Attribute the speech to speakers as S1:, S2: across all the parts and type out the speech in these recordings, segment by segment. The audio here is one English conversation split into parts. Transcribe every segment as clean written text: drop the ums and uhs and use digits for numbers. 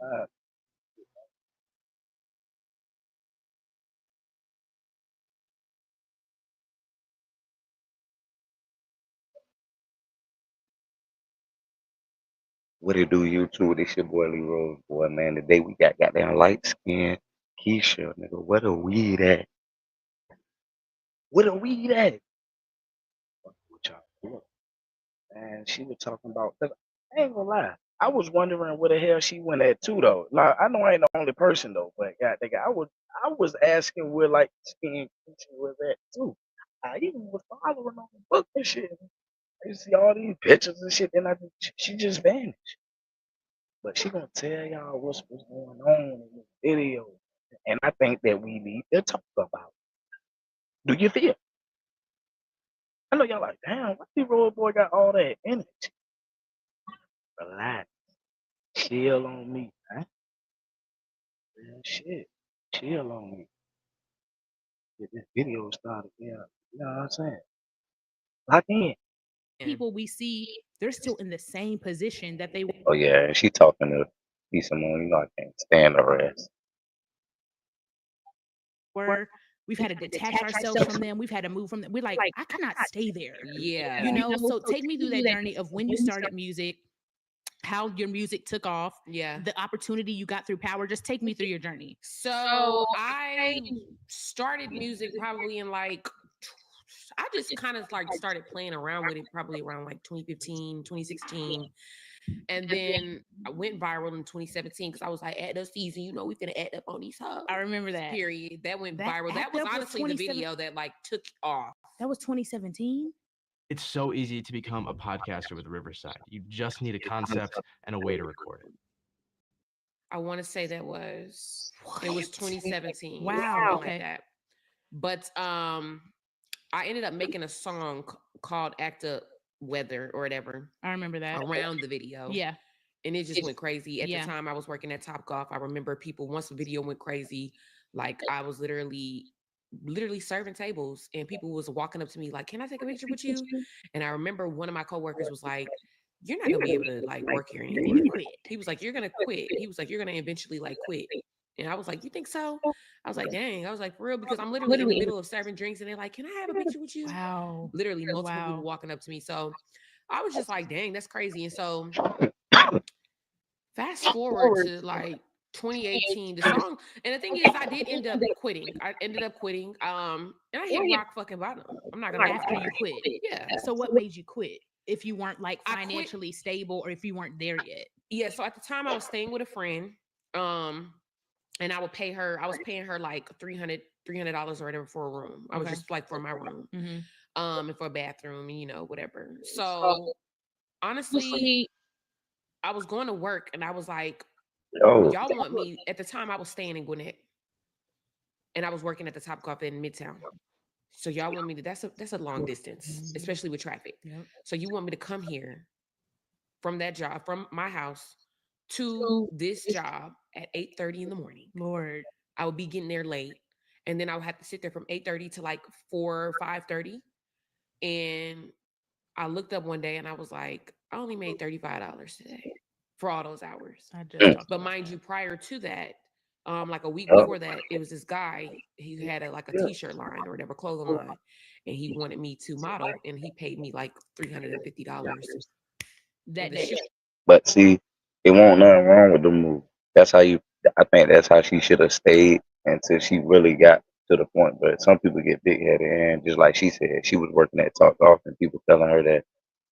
S1: Uh, what it do, YouTube? This your boy Leroy, boy, man. Today we got goddamn light skin Keisha, nigga. What a weed at? What a weed at? What y'all doing? And she was talking about. 'Cause I ain't gonna lie. I was wondering where the hell she went at too, though. Like I know I ain't the only person though, but god, nigga, I was asking where like skin Keisha was at too. I even was following on the book and shit. I used to see all these pictures and shit, and she just vanished. But she gonna tell y'all what's going on in this video, and I think that we need to talk about. Do you feel? I know y'all like, damn, why the road boy got all that energy? Relax, chill on me, man. Real shit, chill on me. Get this video started, yeah. You know what I'm saying? Lock in.
S2: people we see, they're still in the same position that they
S1: Oh yeah, and she talking to be someone, you know, I can't stand her ass.
S2: were. We've had to detach ourselves from them. We've had to move from them. We're like, I cannot stay there. You
S3: Yeah.
S2: know, so take me through that journey of when you started music, how your music took off,
S3: Yeah.
S2: the opportunity you got through power. Just take me through your journey.
S3: So I started music probably in like, I just kind of like started playing around with it probably around like 2015, 2016. And then I went viral in 2017 because I was like, at the season, you know, we finna act up on these hoes.
S2: I remember that.
S3: Period. That went
S2: That
S3: viral. That
S2: Act
S3: was
S2: Up was
S3: honestly the
S2: 27
S3: video that like took off.
S2: That was 2017.
S4: It's so easy to become a podcaster with Riverside. You just need a concept and a way to record it.
S3: I want to say that was it was 2017.
S2: Wow.
S3: Something
S2: Okay.
S3: like that. But I ended up making a song called Act Up Weather or whatever
S2: I remember that.
S3: around the video.
S2: Yeah.
S3: And it just went crazy. At
S2: Yeah.
S3: the time I was working at Top Golf, I remember people once the video went crazy, like I was literally serving tables and people was walking up to me like, "Can I take a picture with you?" And I remember one of my coworkers was like, "You're not gonna be able to like work here
S2: You need
S3: anymore."
S2: to quit.
S3: He was like, "You're gonna quit." He was like, "You're gonna eventually like quit." And I was like, "You think so?" I was like, "Dang." I was like, "For real?" Because I'm literally in the middle of serving drinks and they're like, "Can I have a picture with you?"
S2: Wow.
S3: Literally multiple people
S2: Wow.
S3: walking up to me. So I was just like, "Dang, that's crazy." And so fast forward to like 2018, the song, and the thing is, I did end up quitting. I ended up quitting. And I hit rock fucking bottom. I'm not gonna
S2: After
S3: lie.
S2: you quit.
S3: Yeah.
S2: So what made you quit? If you weren't like
S3: I quit.
S2: financially stable or if you weren't there yet.
S3: Yeah. So at the time I was staying with a friend. Um, and I was paying her like $300 or whatever for a room. I was
S2: Okay.
S3: just like for my room.
S2: Mm-hmm.
S3: And for a bathroom, and whatever. So honestly, I was going to work and I was like,
S1: Oh,
S3: y'all want me at the time I was staying in Gwinnett and I was working at the Top Golf in Midtown. So y'all want me to that's a long distance, especially with traffic.
S2: Yep.
S3: So you want me to come here from that job, from my house to this job at 8:30 in the morning.
S2: Lord.
S3: I would be getting there late. And then I would have to sit there from 8:30 to like 4 or 5:30. And I looked up one day and I was like, I only made $35 today for all those hours.
S2: I just talked
S3: But
S2: about
S3: mind
S2: that.
S3: you, prior to that, like a week
S1: yeah,
S3: before that, it was this guy. He had like a t-shirt line or whatever, clothing line, and he wanted me to model, and he paid me like $350 for
S2: That
S3: the
S2: day.
S3: shoot.
S1: but see, it won't nothing wrong with the move. That's how you. I think that's how she should have stayed until she really got to the point. But some people get big headed, and just like she said, she was working at Talk Off, and people telling her that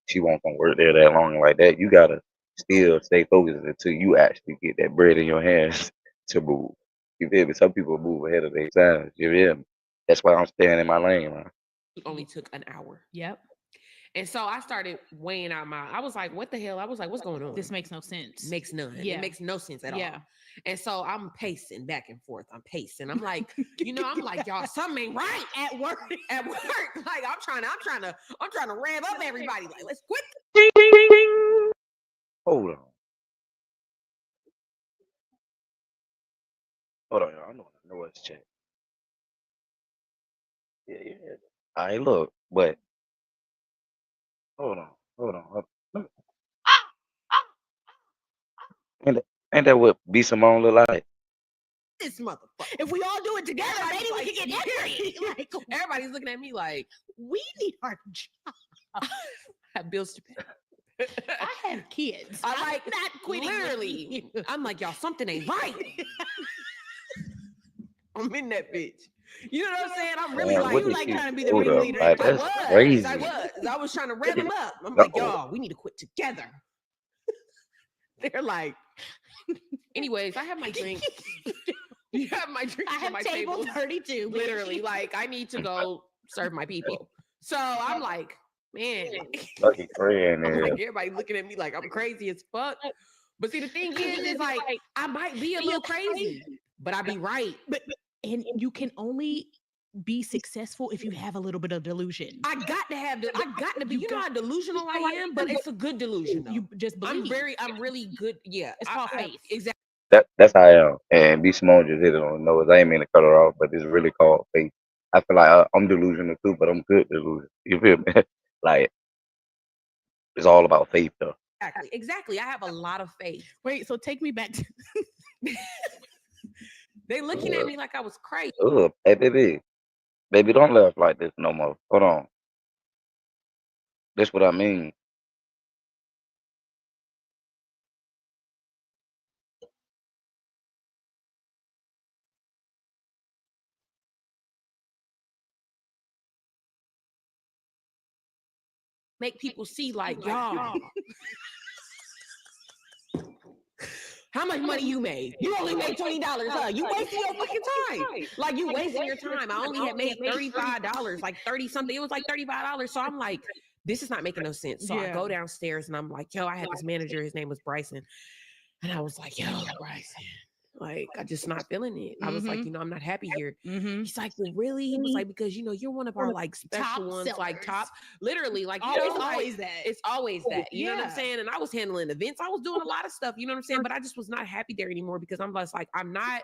S1: she won't gonna work there that long like that. You gotta still stay focused until you actually get that bread in your hands to move. You feel me? Some people move ahead of their time. You feel me? That's why I'm staying in my lane, man.
S3: It only took an hour.
S2: Yep.
S3: And so I started weighing out I was like, what the hell? I was like, what's going
S2: This
S3: on?
S2: makes no sense.
S3: Makes none. It
S2: Yeah.
S3: makes no sense at
S2: Yeah.
S3: all. And so I'm pacing back and forth. I'm pacing. I'm like, I'm like, y'all, something ain't right
S2: At work.
S3: at work. Like I'm trying to rev up everybody. Like, let's quit.
S1: Hold on. Hold on, y'all. I know it's check. Yeah, yeah. I look, but hold on, hold on. Hold on. And Ain't that what B Simone look like?
S3: This motherfucker.
S2: If we all do it together,
S3: Everybody's
S2: maybe we can get married. Like,
S3: Everybody's looking at me like
S2: we need our job.
S3: I have bills to pay.
S2: I have kids.
S3: I
S2: I'm
S3: like
S2: not quitting.
S3: literally. I'm like, y'all, something ain't right. I'm in that bitch. You know what I'm saying? I'm really
S1: Man,
S3: like,
S1: what
S2: you
S1: is
S2: like
S1: she
S2: trying to be the
S1: pulled up?
S2: ringleader.
S1: Like,
S3: I
S1: that's
S3: was.
S1: crazy.
S3: I was trying to rev them up. I'm like,
S1: Uh-oh.
S3: y'all, we need to quit together. They're like, anyways, I have my drink. You have my drink
S2: I
S3: on
S2: have
S3: my
S2: table
S3: table.
S2: 32.
S3: Literally, like, I need to go serve my people. So I'm like, man,
S1: Lucky friend.
S3: I'm like,
S1: Yeah.
S3: everybody looking at me like I'm crazy as fuck. But see, the thing is like, I might be a little crazy, but I be right.
S2: And you can only be successful if you have a little bit of delusion.
S3: I got to be, you know how delusional I am, but it's a good delusion though.
S2: You just believe.
S3: I'm really good. Yeah.
S2: It's called faith.
S3: Exactly.
S1: That's how I am. And B Simone just hit it on the nose. I ain't mean to cut her off, but it's really called faith. I feel like I'm delusional too, but I'm good delusion. You feel me? Like, it's all about faith though.
S3: Exactly. I have a lot of faith.
S2: Wait, so take me back to
S3: They looking at me like I was crazy.
S1: Hey, baby. Baby, don't laugh like this no more. Hold on. That's what I mean.
S3: Make people see like, y'all. How much money you made? You only made $20, huh? You wasting your fucking time. Like you wasting your time. I only had made $35, like 30 something. It was like $35. So I'm like, this is not making no sense. So I go downstairs and I'm like, yo, I had this manager. His name was Bryson. And I was like, yo, Bryson, like, I just not feeling it. I was like, you know, I'm not happy here. He's like, well, really? He was like, because, you know, you're one of our like special
S2: top
S3: ones, like top, literally, like, you
S2: Always,
S3: know, like,
S2: always that.
S3: it's always that. You know what I'm
S2: Yeah.
S3: saying? And I was handling events. I was doing a lot of stuff. You know what I'm saying? But I just was not happy there anymore because I'm just like, I'm not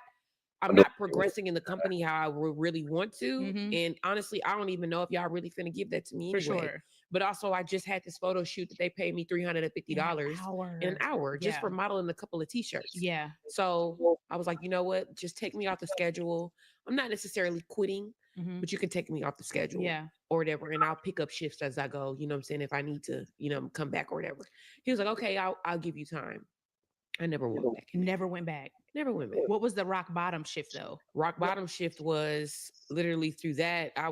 S3: progressing in the company how I would really want to. And honestly, I don't even know if y'all really finna give that to me
S2: For
S3: anyway.
S2: sure.
S3: But also, I just had this photo shoot that they paid me $350 in an hour just for modeling a couple of t-shirts.
S2: Yeah.
S3: So I was like, you know what? Just take me off the schedule. I'm not necessarily quitting, but you can take me off the schedule.
S2: Yeah.
S3: Or whatever. And I'll pick up shifts as I go. You know what I'm saying? If I need to, you know, come back or whatever. He was like, okay, I'll give you time. I never went back.
S2: Never went back.
S3: Never went back.
S2: What was the rock bottom shift though?
S3: Rock bottom shift was literally through that. I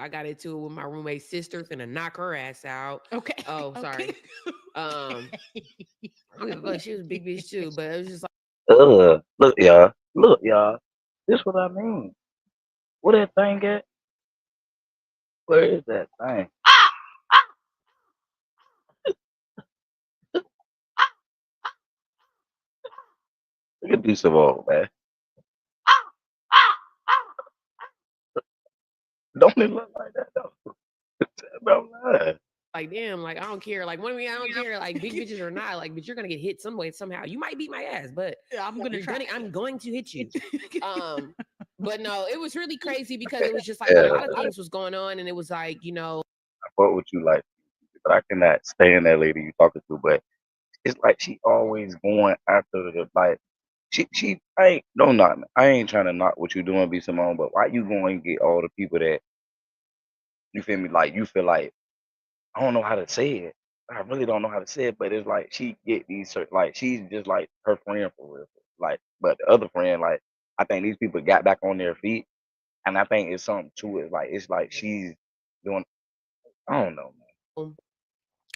S3: got into it with my roommate's sister, finna knock her ass out.
S2: Okay.
S3: Oh, sorry. I don't give a fuck. She was a big bitch too, but it was just like,
S1: Look, y'all. Look, y'all. This what I mean. Where that thing at? Where is that thing? Look at this of all, man. Don't it look like that though? Bro, lie.
S3: like, damn, like I don't care. Like, one of me, I don't care. Like, big bitches or not, like, but you're gonna get hit some way somehow. You might beat my ass, but
S2: I'm going
S3: to hit you. But no, it was really crazy because it was just like
S1: Yeah.
S3: a lot of things was going on, and it was like, you know,
S1: I fuck with you like, but I cannot stand that lady you talking to. But it's like she always going after the like. She I ain't don't knock me. I ain't trying to knock what you doing, be Simone. But why you going to get all the people that you feel me? Like you feel like I don't know how to say it. I really don't know how to say it. But it's like she get these certain like she's just like her friend for real. Like, but the other friend like I think these people got back on their feet, and I think it's something to it. Like it's like she's doing. I don't know, man.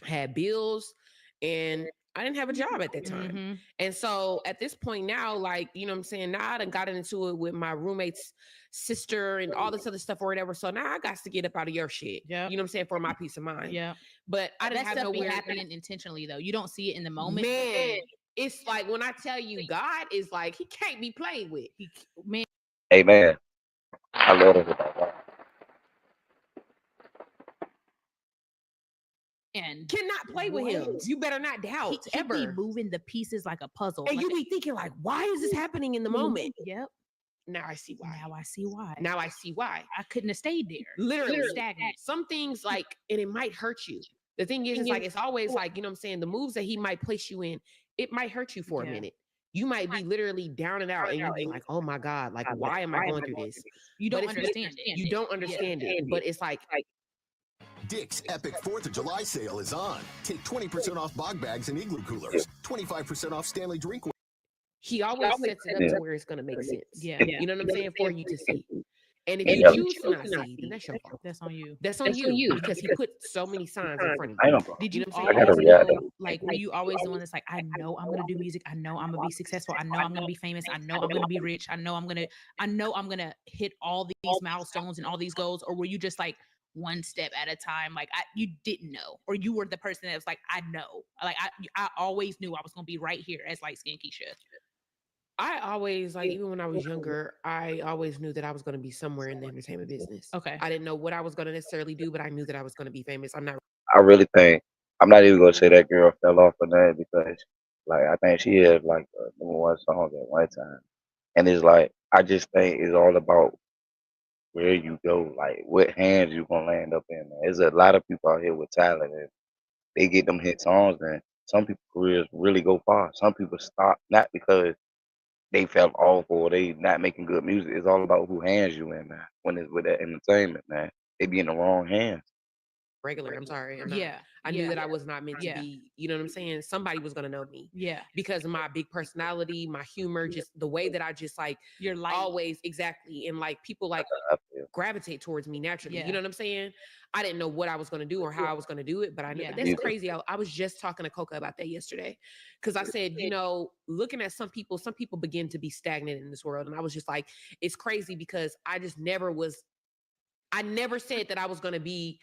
S3: had bills and I didn't have a job at that time. And so at this point now, like, you know what I'm saying? Now I done got into it with my roommate's sister and all this other stuff or whatever. So now I got to get up out of your shit.
S2: Yeah.
S3: You know what I'm saying? For my peace of mind.
S2: Yeah.
S3: But I didn't
S2: That
S3: have
S2: stuff be
S3: nowhere.
S2: happening intentionally though. You don't see it in the moment.
S3: Man, it's like when I tell you God is like, he can't be played with.
S2: Man.
S1: Amen. I love it about that.
S2: And
S3: Cannot play with him. You better not doubt
S2: he
S3: ever.
S2: be moving the pieces like a puzzle.
S3: And
S2: like
S3: you be thinking like, why is this happening in the moment?
S2: Yep.
S3: Now I see why.
S2: Now I see why.
S3: Now I see why.
S2: I couldn't have stayed there.
S3: Literally
S2: stagnant.
S3: Some things like, and it might hurt you. The thing is, it's like, it's always like, you know what I'm saying? The moves that he might place you in, it might hurt you for a
S2: Yeah.
S3: minute. You might be literally down and out and you be like, oh my God, like, why am I going through this?
S2: You
S3: But
S2: don't
S3: it's
S2: understand it.
S3: you don't understand it. But it's like,
S5: Dick's Epic 4th of July sale is on. Take 20% off bog bags and igloo coolers, 25% off Stanley drinkware.
S3: he always sets it up
S1: Yeah.
S3: to where it's going to make sense.
S2: Yeah.
S3: You know what I'm saying? For you to see. And if
S1: And
S3: you
S1: yep.
S3: choose to not see, then that's your fault.
S2: That's on you.
S3: That's on you because he put so many signs in front of
S1: I
S3: you.
S1: know, bro.
S2: Did
S3: You
S2: you
S3: know what I'm
S1: I
S3: saying?
S1: gotta
S2: always
S1: react.
S2: know, like, were you always the one that's like, I know I'm gonna do music, I know I'm gonna be successful, I know I'm gonna be famous, I know I'm gonna be rich, I know I'm gonna hit all these milestones and all these goals? Or were you just like one step at a time? Like, you didn't know, or you were the person that was like, I know, like I always knew I was gonna be right here as light skin Keisha.
S3: I always, like, even when I was younger, I always knew that I was going to be somewhere in the entertainment business.
S2: Okay.
S3: I didn't know what I was going to necessarily do, but I knew that I was going to be famous. I'm not.
S1: I really think I'm not even gonna say that girl fell off of that because, like, I think she had like number one song at one time, and it's like I just think it's all about where you go, like what hands you gonna land up in. Man. There's a lot of people out here with talent, and they get them hit songs, and some people's careers really go far. Some people stop not because they fell off or they not making good music. It's all about who hands you in, man. When it's with that entertainment, man, they be in the wrong hands.
S3: Regular. I'm sorry. I'm not.
S2: Yeah.
S3: I knew that I was not meant to
S2: Yeah.
S3: be, you know what I'm saying? Somebody was going to know me
S2: Yeah.
S3: because of my big personality, my humor, just the way that I just like
S2: You're light.
S3: always exactly. And like people like
S1: I feel.
S3: gravitate towards me naturally.
S2: Yeah.
S3: You know what I'm saying? I didn't know what I was going to do or how I was going to do it, but I knew.
S2: Yeah.
S3: That's
S1: Yeah.
S3: crazy. I was just talking to Coca about that yesterday because I said, you know, looking at some people begin to be stagnant in this world. And I was just like, it's crazy because I never said that I was going to be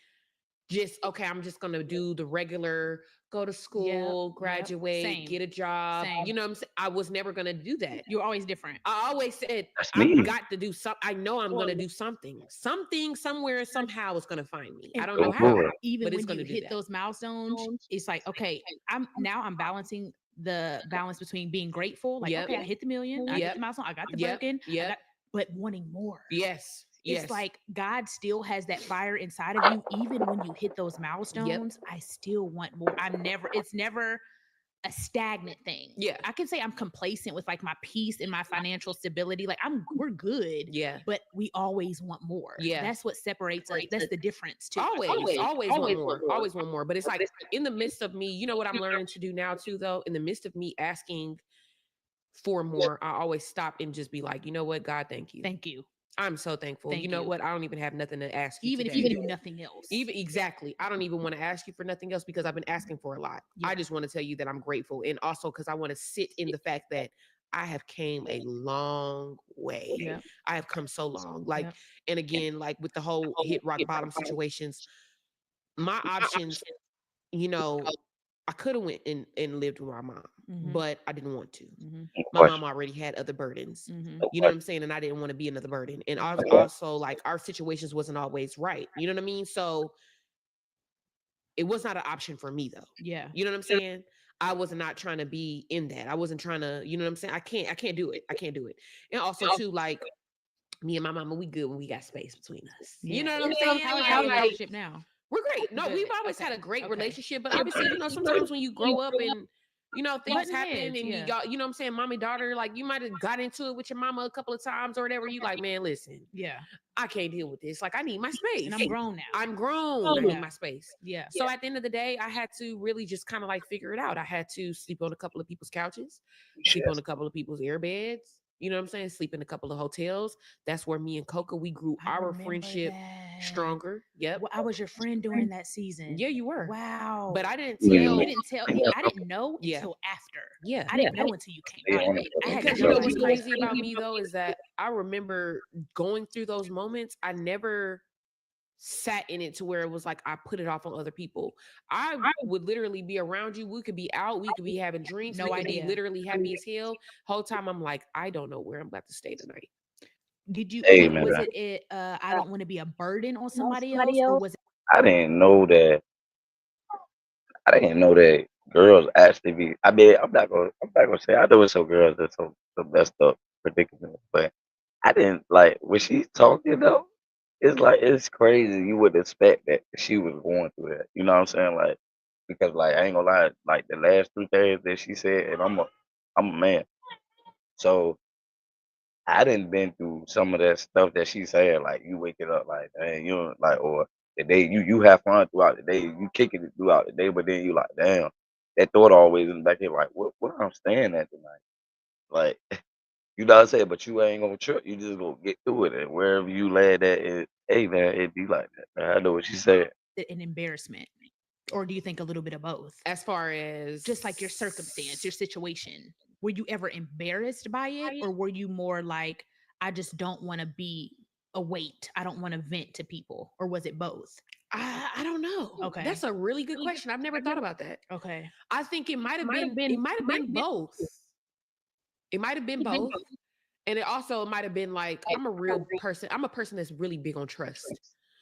S3: just, okay, I'm just going to do the regular, go to school, graduate,
S2: Same.
S3: get a job.
S2: Same.
S3: You know what I'm saying? I was never going to do that.
S2: You're always different.
S3: I always said,
S1: That's me.
S3: I've got to do something. I know I'm going to do something. Something, somewhere, somehow is going to find me. I don't know
S1: Go
S3: how.
S1: for it.
S2: Even
S3: but it's
S2: when
S3: gonna
S2: you
S3: do
S2: hit
S3: that.
S2: those milestones, it's like, okay, I'm balancing the balance between being grateful, like,
S3: Yep.
S2: okay, I hit the million, I hit
S3: Yep.
S2: the milestone, I got the
S3: Yep.
S2: Birkin,
S3: Yep.
S2: but wanting more.
S3: Yes.
S2: It's like God still has that fire inside of you. Even when you hit those milestones, I still want more. It's never a stagnant thing.
S3: Yeah.
S2: I can say I'm complacent with like my peace and my financial stability. Like we're good.
S3: Yeah.
S2: But we always want more.
S3: Yeah.
S2: That's what separates us. That's the difference too.
S3: Always want more. Always want more. But it's like in the midst of me, you know what I'm learning to do now too, though? In the midst of me asking for more, I always stop and just be like, you know what, God, thank you.
S2: Thank you.
S3: I'm so thankful.
S2: Thank
S3: you know
S2: you.
S3: what? I don't even have nothing to ask you.
S2: Even
S3: today.
S2: if you do nothing else.
S3: Even exactly. I don't even want to ask you for nothing else because I've been asking for a lot.
S2: Yeah.
S3: I just want to tell you that I'm grateful. And also because I want to sit in the fact that I have came a long way.
S2: Yeah.
S3: I have come so long. Like,
S2: Yeah.
S3: and again, like with the whole hit rock bottom situations, my options, you know, I could have went and lived with my mom, but I didn't want to. My mom already had other burdens. You know what I'm saying? And I didn't want to be another burden. And also like our situations wasn't always right. You know what I mean? So it was not an option for me though.
S2: Yeah.
S3: You know what I'm saying? I was not trying to be in that. I wasn't trying to, you know what I'm saying? I can't do it. I can't do it. And also too, like me and my mama, we good when we got space between us.
S2: Yeah.
S3: You know what I'm saying?
S2: How is
S3: Like,
S2: your relationship now?
S3: we're great. No,
S2: Good.
S3: we've always had
S2: Okay.
S3: a great
S2: Okay.
S3: relationship, but obviously, you know, sometimes when you grow up and you know things
S2: Button
S3: happen
S2: heads,
S3: and
S2: yeah.
S3: you got, you know what I'm saying, mommy daughter, like you might have got into it with your mama a couple of times or whatever. You like, man, listen,
S2: Yeah.
S3: I can't deal with this. Like, I need my space.
S2: And I'm grown now.
S3: I'm grown. I need
S2: Yeah.
S3: my space.
S2: Yeah.
S3: So at the end of the day, I had to really just kind of like figure it out. I had to sleep on a couple of people's couches, sleep on a couple of people's air beds. You know what I'm saying? Sleep in a couple of hotels. That's where me and Coca, we grew
S2: I
S3: our
S2: remember
S3: friendship
S2: that.
S3: stronger. Yep.
S2: Well, I was your friend during that season.
S3: Yeah, you were.
S2: Wow.
S3: But I didn't
S1: Yeah.
S3: tell.
S2: You didn't tell. I didn't know
S3: Yeah.
S2: until after.
S3: Yeah.
S2: I didn't know until you came
S1: Yeah.
S2: out of it. I had
S3: Because
S2: to
S3: you know
S2: know
S3: what's
S2: you.
S3: crazy about me though is that I remember going through those moments. I never sat in it to where it was like I put it off on other people. I would literally be around you. We could be out. We could be having drinks.
S2: No
S3: we could
S2: idea.
S3: be literally happy as hell. Whole time I'm like, I don't know where I'm about to stay tonight.
S2: Did you?
S1: Hey, man.
S2: Was it? I don't want to be a burden on somebody else, or was it?
S1: I didn't know that. I didn't know that girls actually be. I mean, I'm not gonna say. I know some girls that's some messed up predicament, but I didn't like when she's talking though. It's like it's crazy. You would expect that she was going through that. You know what I'm saying? Like because like I ain't gonna lie, like the last 3 days that she said, and I'm a man, so I didn't been through some of that stuff that she said. Like you waking up like, dang, you know, like, or the day you have fun throughout the day, you kicking it throughout the day, but then you like, damn, that thought always in the back of your like, what I'm staying at tonight, like. You know what I'm saying? But you ain't gonna trip. You just gonna get through it, and wherever you land at, hey man, it be like that. Man. I know what she said.
S2: An embarrassment? Or do you think a little bit of both?
S3: As far as
S2: Just like your circumstance, your situation. Were you ever embarrassed by it? Or were you more like, I just don't want to be a weight. I don't want to vent to people. Or was it both?
S3: I don't know.
S2: Okay.
S3: That's a really good question. I've never thought about that.
S2: Okay.
S3: I think it might have been both. It might have been both. And it also might have been like, I'm a real person. I'm a person that's really big on trust.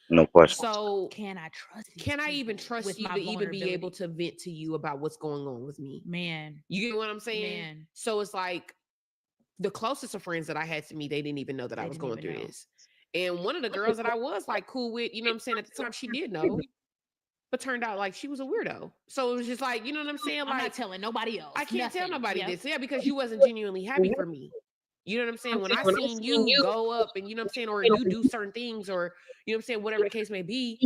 S1: No question.
S3: So
S2: can I trust you?
S3: Can I even trust you to even be able to vent to you about what's going on with me?
S2: Man.
S3: You get what I'm saying?
S2: Man.
S3: So it's like the closest of friends that I had to me, they didn't even know that I was going through this. And one of the girls that I was like cool with, you know what I'm saying, at the time, she did know. But turned out like she was a weirdo. So it was just like, you know what I'm saying? Like,
S2: I'm not telling nobody else.
S3: I can't tell nobody this. Yeah, because you wasn't genuinely happy for me. You know what I'm saying? When I seen you go up and you know what I'm saying, or you do certain things, or you know what I'm saying, whatever the case may be,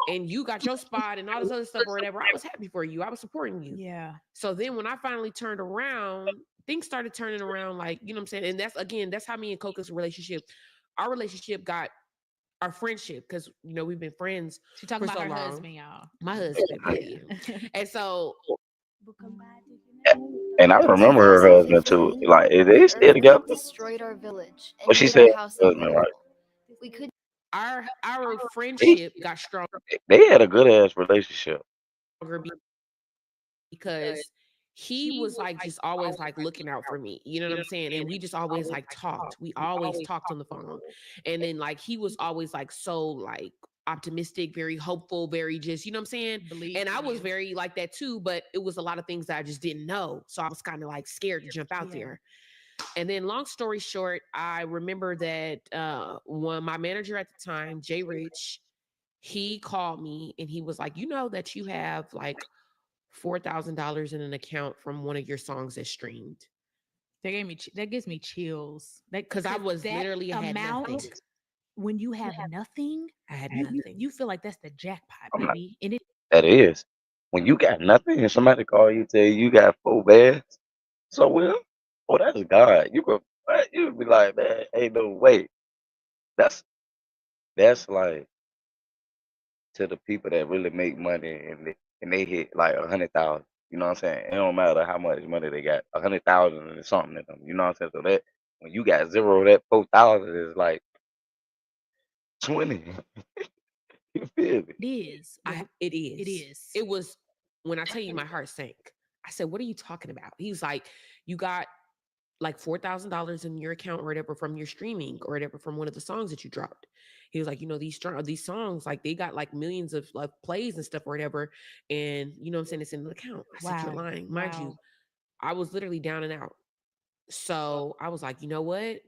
S3: and you got your spot and all this other stuff or whatever, I was happy for you. I was supporting you.
S2: Yeah.
S3: So then when I finally turned around, things started turning around, like, you know what I'm saying? And that's how me and Coca's relationship, our relationship got our friendship, because you know we've been friends.
S2: She talking
S3: for
S2: about
S3: so
S2: her
S3: long.
S2: husband, y'all.
S3: My husband, yeah. And so,
S1: and I remember her husband too. Like they stay together.
S6: Destroyed our village.
S1: What she said, husband, right?
S6: We could.
S3: Our friendship got stronger.
S1: They had a good ass relationship
S3: Because he was like just always like looking out for me, you know what I'm saying? And we just always like talked. We always talked on the phone. And then like he was always like so like optimistic, very hopeful, very just, you know what I'm saying? And I was very like that too, but it was a lot of things that I just didn't know. So I was kind of like scared to jump out there. And then long story short, I remember that when my manager at the time, Jay Rich, he called me and he was like, you know that you have like $4,000 in an account from one of your songs that streamed.
S2: That gives me chills.
S3: Because I was literally had nothing.
S2: When you have nothing,
S3: I had nothing.
S2: You feel like that's the jackpot, baby. And
S1: that is when you got nothing and somebody call you tell you got 4 bands. So well, oh that's God. You be like, man, ain't no way. That's like to the people that really make money and they hit like 100,000. You know what I'm saying? It don't matter how much money they got. 100,000 and something in them. You know what I'm saying? So that when you got zero, that 4,000 is like 20. You feel me?
S2: it is.
S3: It is. It was when I tell you my heart sank. I said, "What are you talking about?" He was like, "You got like $4,000 in your account or whatever from your streaming or whatever from one of the songs that you dropped." He was like, you know, these songs, like they got like millions of like plays and stuff or whatever. And you know what I'm saying? It's in the account. I said, you're lying. Mind you, I was literally down and out. So I was like, you know what?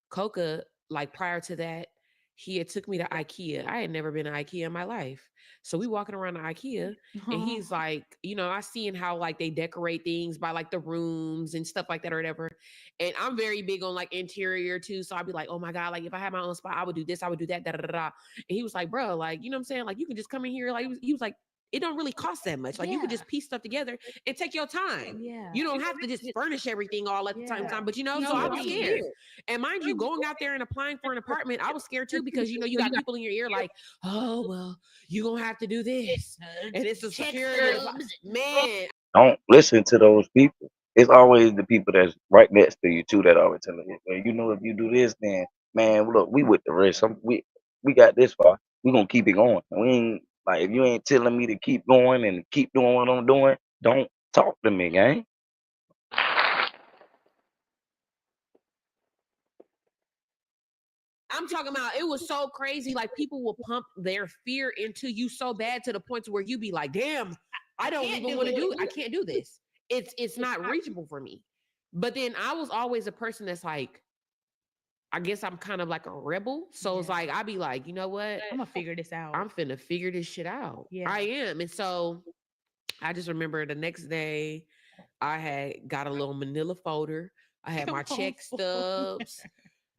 S3: Coca, like prior to that, he had took me to IKEA. I had never been to IKEA in my life. So we walking around the IKEA and he's like, you know, I seen how like they decorate things by like the rooms and stuff like that or whatever. And I'm very big on like interior too. So I'd be like, oh my God, like if I had my own spot, I would do this, I would do that, da da da da. And he was like, bro, like, you know what I'm saying? Like you can just come in here. Like he was like, it don't really cost that much. Like you could just piece stuff together and take your time.
S2: Yeah.
S3: You don't have to just furnish everything all at the same time. But you know, so I was scared. And mind you, going out there and applying for an apartment, I was scared too because you know you got people in your ear like, oh well, you're gonna have to do this. And it's a security man.
S1: Don't listen to those people. It's always the people that's right next to you too that always telling you, well, you know, if you do this, then man, look, we with the rest. We got this far. We gonna keep it going. We ain't like if you ain't telling me to keep going and keep doing what I'm doing, don't talk to me, gang.
S3: I'm talking about it was so crazy. Like people will pump their fear into you so bad to the point to where you be like, damn, I don't even want to do it. I can't do this. It's not reachable for me. But then I was always a person that's like, I guess I'm kind of like a rebel. So it's like, I'd be like, you know what?
S2: I'm gonna figure this out.
S3: I'm finna figure this shit out.
S2: Yeah.
S3: I am. And so I just remember the next day I had got a little manila folder. I had my
S2: Come on,
S3: check stubs.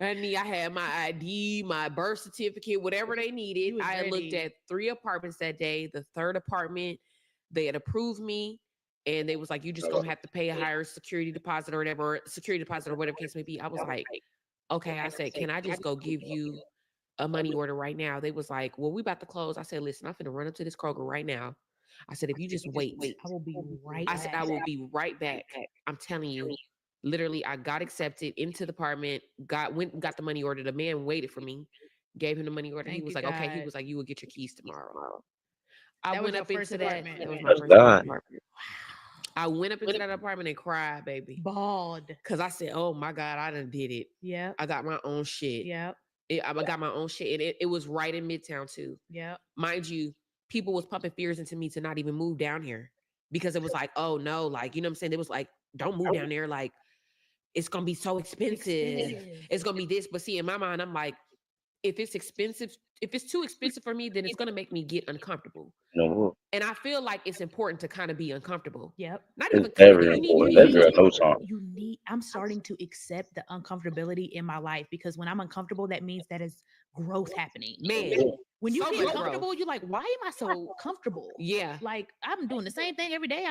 S3: I had my ID, my birth certificate, whatever they needed.
S2: You was
S3: I had looked
S2: ready.
S3: at 3 apartments that day. The third apartment, they had approved me, and they was like, "You just gonna have to pay a higher security deposit or whatever case may be." I was like, "Okay." I said, "Can I just go give you a money order right now?" They was like, "Well, we about to close." I said, "Listen, I'm finna run up to this Kroger right now." I said, "If you just wait."
S2: I will be right
S3: I said,
S2: back.
S3: "I will be right back." I'm telling you, literally, I got accepted into the apartment, went and got the money order. The man waited for me, gave him the money order. He
S2: Thank
S3: was
S2: you,
S3: like, "Okay." He
S2: God.
S3: was like, "You will get your keys tomorrow." I
S2: That was
S3: went
S2: your
S3: up
S2: first
S3: into that.
S2: apartment.
S3: That was my
S1: That's
S3: first
S1: God.
S3: apartment. I went up into that apartment and cried, baby.
S2: Bald.
S3: Cause I said, "Oh my God, I done did it.
S2: Yep.
S3: I got my own shit.
S2: Yep.
S3: I got my own shit." And it was right in Midtown too.
S2: Yep.
S3: Mind you, people was pumping fears into me to not even move down here. Because it was like, "Oh no," like, you know what I'm saying? It was like, "Don't move down there. Like, it's gonna be so expensive. It's gonna be this." But see, in my mind, I'm like, if it's too expensive for me, then it's gonna make me get uncomfortable.
S1: No,
S3: And I feel like it's important to kind of be uncomfortable.
S2: Yep.
S3: Not
S1: it's
S3: even kind of,
S1: very
S3: you need to
S1: important.
S3: be.
S1: That girl knows something.
S2: You need. I'm starting to accept the uncomfortability in my life because when I'm uncomfortable, that means that is growth happening.
S3: Man,
S2: When you
S3: so
S2: get
S3: much growth.
S2: comfortable, you're like, why am I so comfortable?
S3: Yeah.
S2: Like I'm doing the same thing every day.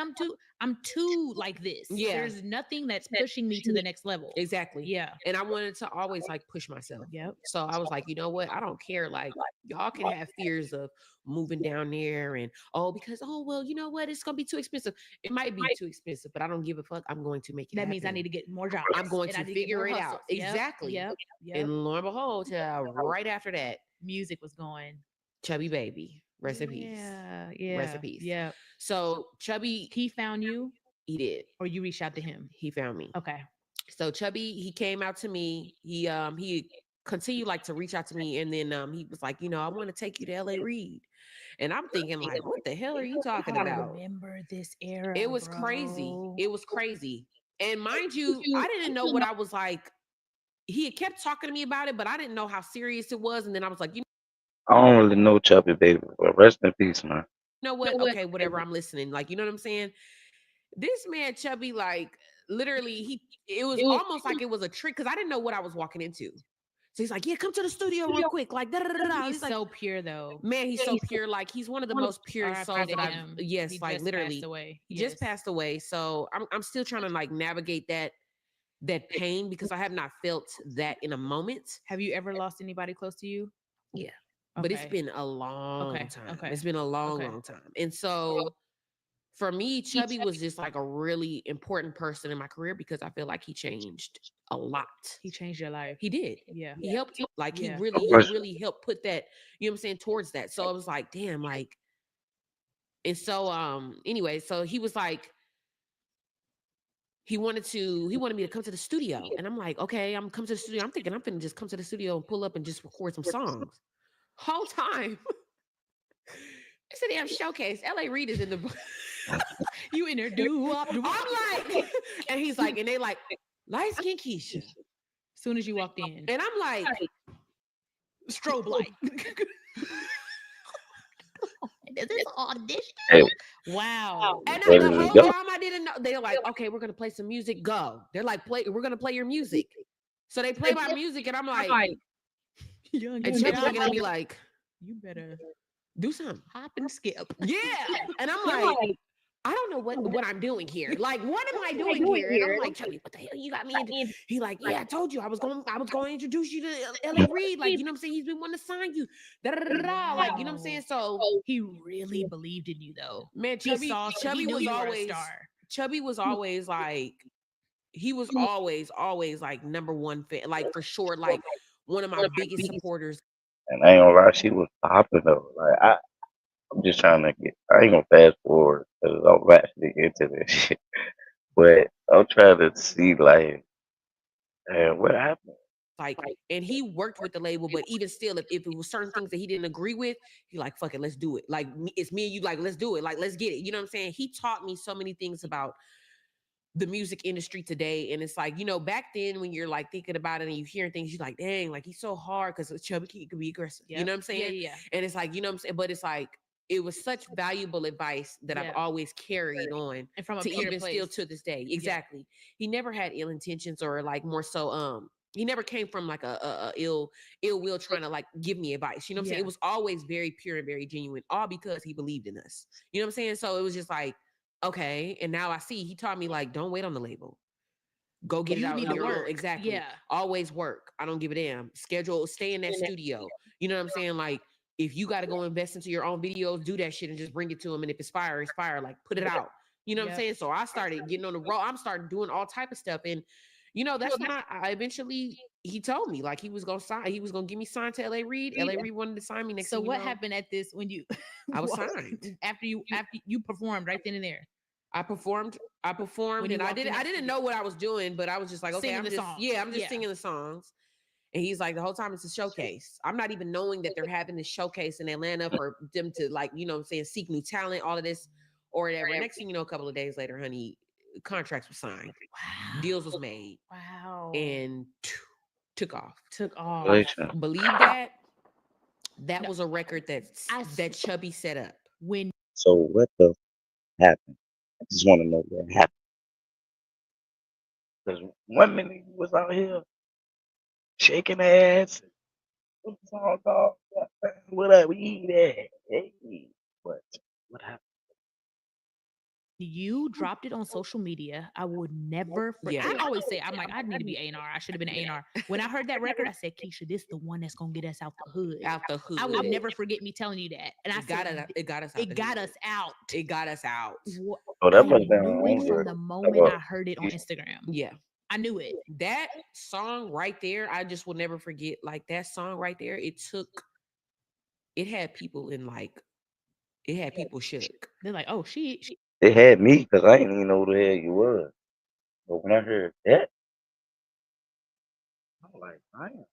S2: I'm too like this.
S3: Yeah.
S2: There's nothing that's pushing me to the next level.
S3: Exactly.
S2: Yeah.
S3: And I wanted to always like push myself.
S2: Yep.
S3: So I was like, you know what? I don't care. Like, y'all can have fears of moving down there and, oh, because, oh, well, you know what? It's going to be too expensive. It might be too expensive, but I don't give a fuck. I'm going to make it
S2: That
S3: happen.
S2: means I need to get more jobs.
S3: I'm going
S2: and
S3: to
S2: I need to get
S3: figure
S2: more
S3: it out.
S2: hustles. Yep,
S3: Exactly.
S2: Yep. Yep.
S3: And lo and behold, child, right after that,
S2: Music was going.
S3: Chubby Baby, rest in peace.
S2: Yeah.
S3: Rest in
S2: Yeah.
S3: peace.
S2: Yeah.
S3: So Chubby,
S2: He found you
S3: he did.
S2: or you reached out to him?
S3: He found me.
S2: Okay.
S3: So Chubby, he came out to me. He continued like to reach out to me, and then he was like, you know, I want to take you to LA Reid. And I'm thinking, like, what the hell are you talking
S2: I
S3: about?
S2: remember this era.
S3: It was crazy. It was crazy. And mind you, I didn't know what I was like. He had kept talking to me about it, but I didn't know how serious it was. And then I was like, you
S1: I don't really know Chubby Baby, but rest in peace, man.
S3: know what? Okay, whatever. I'm listening. Like, you know what I'm saying? This man, Chubby, like, literally, it was almost like it was a trick because I didn't know what I was walking into. So he's like, yeah, come to the studio real quick. Like, da da da da.
S2: He's
S3: like,
S2: so pure though.
S3: man, he's so pure. Like, he's one of the most pure
S2: R.I.P.
S3: souls
S2: to
S3: that I've,
S2: him.
S3: yes,
S2: He
S3: like
S2: just
S3: literally.
S2: passed away.
S3: He just passed away. So I'm still trying to like navigate that pain because I have not felt that in a moment.
S2: Have you ever lost anybody close to you?
S3: Yeah. But it's
S2: Okay.
S3: been a long
S2: Okay.
S3: time.
S2: Okay.
S3: It's been a long,
S2: Okay.
S3: long time. And so for me, Chubby was just like a really important person in my career because I feel like he changed a lot.
S2: He changed your life.
S3: He did.
S2: Yeah.
S3: He helped, like
S2: Yeah.
S3: he really helped put that, you know what I'm saying, towards that. So I was like, damn, like, and so anyway, so he was like, he wanted me to come to the studio. And I'm like, okay, I'm come to the studio. I'm thinking I'm finna just come to the studio and pull up and just record some songs. Whole time. It's a damn showcase. LA Reid is in the
S2: You in there do up.
S3: I'm like, and he's like, and they like, lightskin Kiesha.
S2: As soon as you walked in,
S3: And I'm like,
S2: strobe light. Is this audition?
S1: Hey,
S2: Wow.
S3: and
S1: There
S3: the
S1: you
S3: whole
S1: go.
S3: time I didn't know. They're like, okay, we're gonna play some music. Go. They're like, we're gonna play your music. So they play my music, and I'm like,
S2: Young
S3: and Chubby's looking at me like,
S2: you better
S3: do something.
S2: hop and skip.
S3: Yeah. And I'm like, I don't know what I'm doing here. Like, what am I doing here? And I'm like, Chubby, what the hell you got me into? He like, yeah, I told you I was going to introduce you to LA Reid. Like, you know what I'm saying? He's been wanting to sign you. Da, da, da, da, da. Like, you know what I'm saying? So
S2: He really believed in you though.
S3: man,
S2: He saw.
S3: Chubby
S2: He knew
S3: was
S2: you were a
S3: always
S2: star.
S3: Chubby was always like, he was always like number one fan, like for sure, like one of my biggest supporters.
S1: And I ain't gonna lie, she was popping though. Like I'm just trying to get. I ain't gonna fast forward because I'm actually into this shit. But I'm trying to see like, what happened.
S3: Like, and he worked with the label, but even still, if it was certain things that he didn't agree with, he like, fuck it, let's do it. Like, it's me and you, like, let's do it. Like, let's get it. You know what I'm saying? He taught me so many things about the music industry today. And it's like, you know, back then when you're like thinking about it and you hearing things, you're like, dang, like he's so hard because Chubby Key could be aggressive. You know what I'm saying?
S2: Yeah.
S3: And it's like, you know what I'm saying? But it's like, it was such valuable advice that I've
S2: Yeah.
S3: always carried on
S2: And from a
S3: to
S2: pure
S3: even still
S2: place.
S3: to this day. Exactly. He never had ill intentions or like more so he never came from like a ill will trying to like give me advice. You know what I'm saying?
S2: Yeah.
S3: It was always very pure and very genuine, all because he believed in us. You know what I'm saying? So it was just like, okay. And now I see he taught me like, don't wait on the label. Go get it
S2: You
S3: out
S2: need
S3: on
S2: to
S3: your own.
S2: work.
S3: Exactly.
S2: Yeah.
S3: Always work. I don't give a damn. Schedule, stay in that studio. You know what I'm saying? Like, if you got to go invest into your own videos, do that shit and just bring it to them. And if it's fire, it's fire. Like, put it out. You know what I'm
S2: Yep.
S3: saying? So I started getting on the road. I'm starting doing all type of stuff. And, that's when I eventually, he told me, like, he was going to sign, he was going to give me signed to LA Reid. LA Reid wanted to sign me next
S2: So
S3: thing you
S2: what
S3: know,
S2: happened at this when you
S3: I was signed.
S2: after you performed right then and there?
S3: I performed,
S2: When you
S3: and I
S2: walked in that
S3: didn't know what I was doing, but I was just like, okay,
S2: Singing
S3: I'm
S2: the
S3: just,
S2: songs.
S3: yeah, I'm just
S2: Yeah.
S3: singing the songs. And he's like, the whole time it's a showcase. I'm not even knowing that they're having this showcase in Atlanta for them to, like, you know what I'm saying, seek new talent, all of this or whatever. Next thing you know, a couple of days later, honey, contracts were signed,
S2: Wow.
S3: deals was made,
S2: Wow.
S3: and took off.
S2: Took off.
S1: Congratulations.
S3: Believe that. That
S2: No,
S3: was a record that Chubby set up.
S2: when
S1: So what the happened? I just want to know what happened. Because one minute you was out here shaking ass. What the song called? What up? We eat that. Hey. What happened?
S2: you dropped it on social media, I would never
S3: Yeah.
S2: I always say, I'm like, I need to be A&R. I should have been A&R. When I heard that record, I said, Keisha, this the one that's gonna get us out the hood.
S3: Out the hood.
S2: I will never forget me telling you that. And I
S3: It got,
S2: said,
S3: it got us out.
S2: it got us out.
S3: It got us out.
S1: Oh,
S2: I
S1: that must have been
S2: knew
S1: her
S2: it
S1: own
S2: from
S1: work.
S2: the moment I heard it on Instagram.
S3: Yeah.
S2: I knew it.
S3: That song right there, I just will never forget. Like that song right there, it had people in like, it had people shook.
S2: They're like, oh, she
S1: They had me because I didn't even know who the hell you was. But when I heard that, I'm like, damn.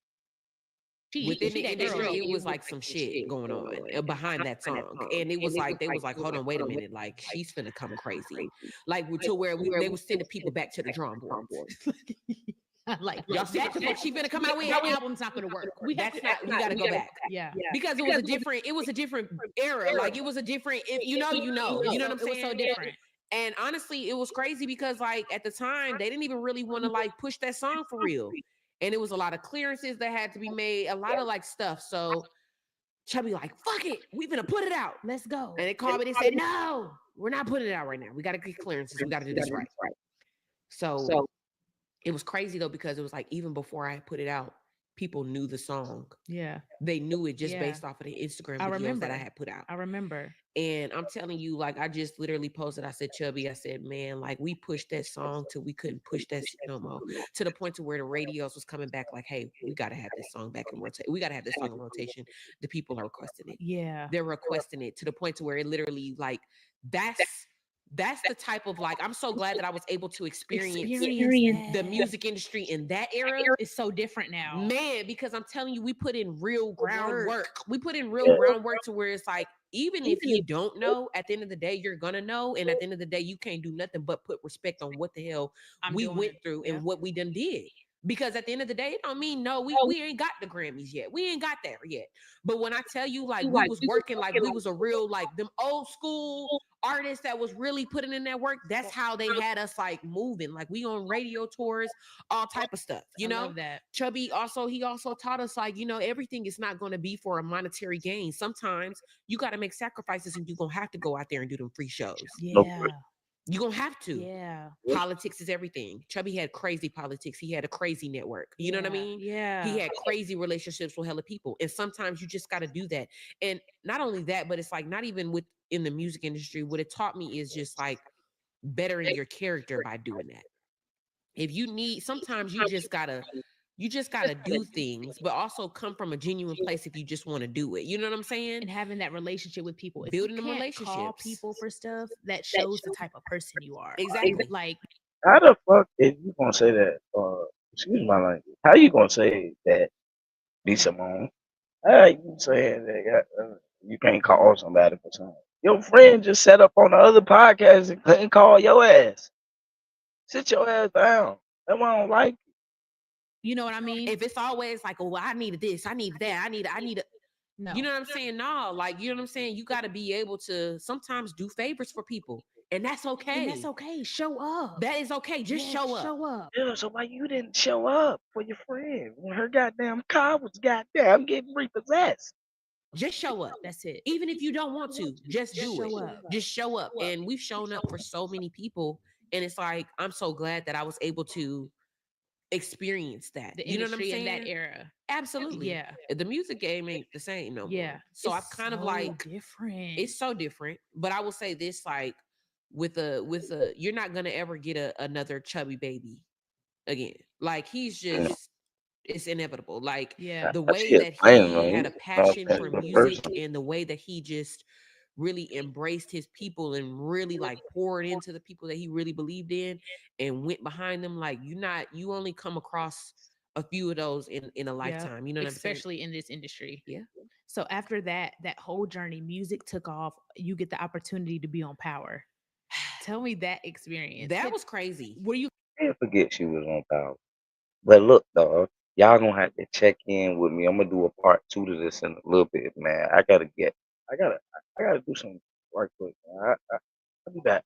S3: Within
S2: she
S3: the
S2: that girl.
S3: industry, it was like some shit going on behind that song, and it was like they was like, "Hold on, wait a minute, like she's finna come crazy," like to where they were sending people back to the drawing boards.
S2: Like
S3: Y'all see what the fuck she finna come out with?
S2: that album's not gonna work. We
S3: gotta go back.
S2: Yeah.
S3: Because it was a different era. Like it was a different, you know what I'm saying?
S2: It was so different.
S3: And honestly, it was crazy because like at the time they didn't even really want to like push that song for real. And it was a lot of clearances that had to be made, a lot of like stuff. So Chubby like, fuck it, we gonna put it out.
S2: Let's go.
S3: And they called me, they said, no, we're not putting it out right now. We gotta get clearances. We gotta do this right. So it was crazy though, because it was like even before I put it out, people knew the song.
S2: Yeah.
S3: They knew it just
S2: Yeah.
S3: based off of the Instagram
S2: I
S3: videos
S2: remember.
S3: that I had put out.
S2: I remember.
S3: And I'm telling you, like, I just literally posted, I said, Chubby, I said, man, like, we pushed that song till we couldn't push that shit no more. To the point to where the radios was coming back like, hey, we got to have this song back in rotation. We got to have this song in rotation. The people are requesting it.
S2: Yeah.
S3: They're requesting it to the point to where it literally, like, that's the type of, like, I'm so glad that I was able to experience the music industry in that era.
S2: It's so different now.
S3: Man, because I'm telling you, we put in real groundwork. We put in real groundwork to where it's like, even if you don't know, at the end of the day, you're gonna know. And at the end of the day, you can't do nothing but put respect on what the hell we went through and what we done did. Because at the end of the day, it don't mean we ain't got the Grammys yet. We ain't got there yet. But when I tell you, like, we was working like we was a real, like, them old school artists that was really putting in that work, that's how they had us like moving. Like we on radio tours, all type of stuff, you know?
S2: Love that.
S3: Chubby he also taught us, like, everything is not going to be for a monetary gain. Sometimes you got to make sacrifices and you're going to have to go out there and do them free shows.
S2: Yeah.
S3: You're going to have to.
S2: Yeah.
S3: Politics is everything. Chubby had crazy politics. He had a crazy network. You know what I mean?
S2: Yeah.
S3: He had crazy relationships with hella people. And sometimes you just got to do that. And not only that, but it's like not even in the music industry. What it taught me is just like bettering your character by doing that. If you need, sometimes you just gotta do things, but also come from a genuine place if you just want to do it. You know what I'm saying?
S2: And having that relationship with people. If
S3: Building
S2: you
S3: them
S2: can't
S3: relationships.
S2: Call people for stuff, that shows the type of person you are.
S3: Exactly.
S2: Like,
S1: How the fuck is you gonna say that? Excuse my language. How you gonna say that? Be Simone. How you saying that you can't call somebody for something? Your friend just set up on the other podcast and couldn't call your ass. Sit your ass down. That's why I don't like.
S2: you know what I mean?
S3: If it's always like, oh, well, I needed this, I needed that, I need a
S2: No.
S3: You know what I'm saying? No, like, you know what I'm saying? You got to be able to sometimes do favors for people, and that's okay.
S2: And that's okay. Show up.
S3: That is okay. Just
S2: Yes,
S3: show up.
S2: Show up.
S1: Yeah, so why you didn't show up for your friend when her goddamn car was goddamn getting repossessed?
S3: Just show up.
S2: That's it.
S3: Even if you don't want to, just do it.
S2: show up.
S3: Just show up. And we've shown up for so many people. And it's like, I'm so glad that I was able to experience that.
S2: The
S3: You know what I'm
S2: industry in
S3: saying?
S2: that era.
S3: Absolutely.
S2: Yeah.
S3: The music game ain't the same no
S2: Yeah.
S3: more. So I've kind of
S2: so
S3: like,
S2: different.
S3: it's so different. But I will say this, like, with a you're not gonna ever get another chubby baby again. Like, he's just, it's inevitable. Like,
S2: yeah.
S3: the
S1: I
S3: way
S1: see it
S3: that
S1: playing
S3: he
S1: on
S3: had
S1: you.
S3: a passion for
S1: The
S3: music
S1: person.
S3: and the way that he just really embraced his people and really like poured into the people that he really believed in and went behind them. Like, you only come across a few of those in a lifetime. You know what I'm saying?
S2: Especially in this industry.
S3: Yeah.
S2: So after that whole journey, music took off. You get the opportunity to be on Power. Tell me that experience.
S3: That was crazy.
S2: Were you
S1: Can't forget she was on Power. But look, dog, y'all gonna have to check in with me. I'm gonna do a part 2 to this in a little bit, man. I gotta do some work quick, man. I'll be back.